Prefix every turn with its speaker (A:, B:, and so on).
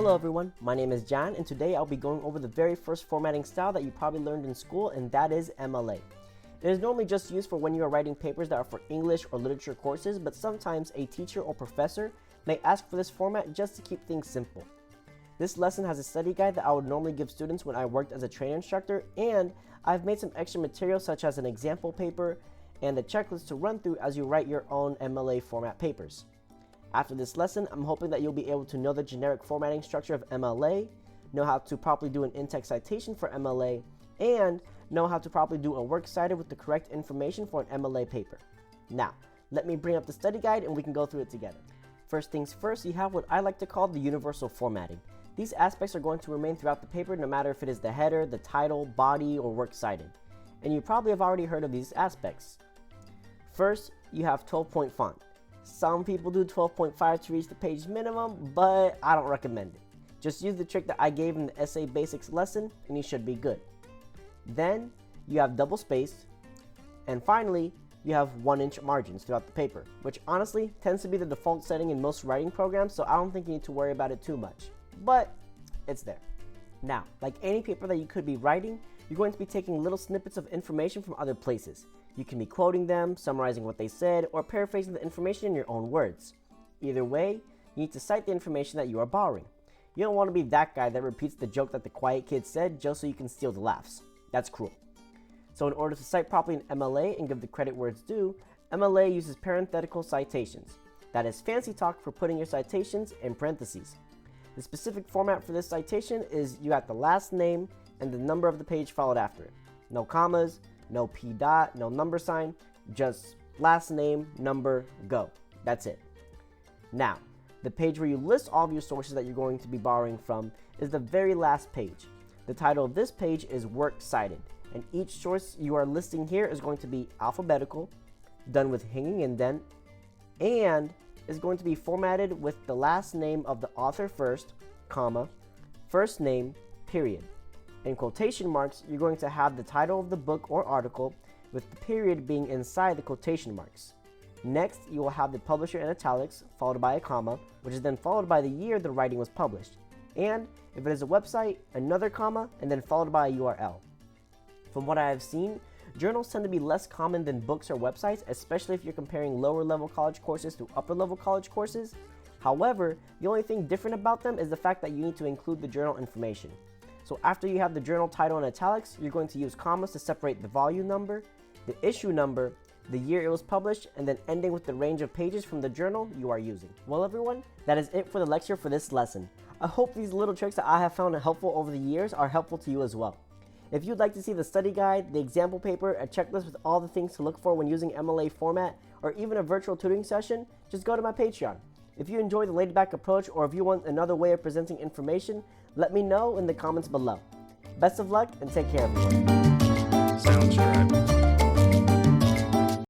A: Hello everyone, my name is Jan, and today I'll be going over the very first formatting style that you probably learned in school, and that is MLA. It is normally just used for when you are writing papers that are for English or literature courses, but sometimes a teacher or professor may ask for this format just to keep things simple. This lesson has a study guide that I would normally give students when I worked as a training instructor, and I've made some extra material such as an example paper and a checklist to run through as you write your own MLA format papers. After this lesson, I'm hoping that you'll be able to know the generic formatting structure of MLA, know how to properly do an Intext citation for MLA, and know how to properly do a works cited with the correct information for an MLA paper. Now, let me bring up the study guide and we can go through it together. First things first, you have what I like to call the universal formatting. These aspects are going to remain throughout the paper no matter if it is the header, the title, body, or works cited. And you probably have already heard of these aspects. First, you have 12-point font. Some people do 12.5 to reach the page minimum, but I don't recommend it. Just use the trick that I gave in the essay basics lesson and you should be good. Then you have double spaced, and finally you have 1-inch margins throughout the paper, which honestly tends to be the default setting in most writing programs, so I don't think you need to worry about it too much, but it's there. Now, like any paper that you could be writing, you're going to be taking little snippets of information from other places. You can be quoting them, summarizing what they said, or paraphrasing the information in your own words. Either way, you need to cite the information that you are borrowing. You don't want to be that guy that repeats the joke that the quiet kid said just so you can steal the laughs. That's cruel. So in order to cite properly in MLA and give the credit where it's due, MLA uses parenthetical citations. That is fancy talk for putting your citations in parentheses. The specific format for this citation is you got the last name and the number of the page followed after it. No commas, no P dot, no number sign, just last name, number, go. That's it. Now, the page where you list all of your sources that you're going to be borrowing from is the very last page. The title of this page is Works Cited, and each source you are listing here is going to be alphabetical, done with hanging indent, and is going to be formatted with the last name of the author first, comma, first name, period. In quotation marks, you're going to have the title of the book or article with the period being inside the quotation marks. Next, you will have the publisher in italics, followed by a comma, which is then followed by the year the writing was published. And if it is a website, another comma, and then followed by a URL. From what I have seen, journals tend to be less common than books or websites, especially if you're comparing lower level college courses to upper level college courses. However, the only thing different about them is the fact that you need to include the journal information. So after you have the journal title in italics, you're going to use commas to separate the volume number, the issue number, the year it was published, and then ending with the range of pages from the journal you are using. Well everyone, that is it for the lecture for this lesson. I hope these little tricks that I have found helpful over the years are helpful to you as well. If you'd like to see the study guide, the example paper, a checklist with all the things to look for when using MLA format, or even a virtual tutoring session, just go to my Patreon. If you enjoy the laid-back approach, or if you want another way of presenting information, let me know in the comments below. Best of luck and take care everyone.
B: Sounds right.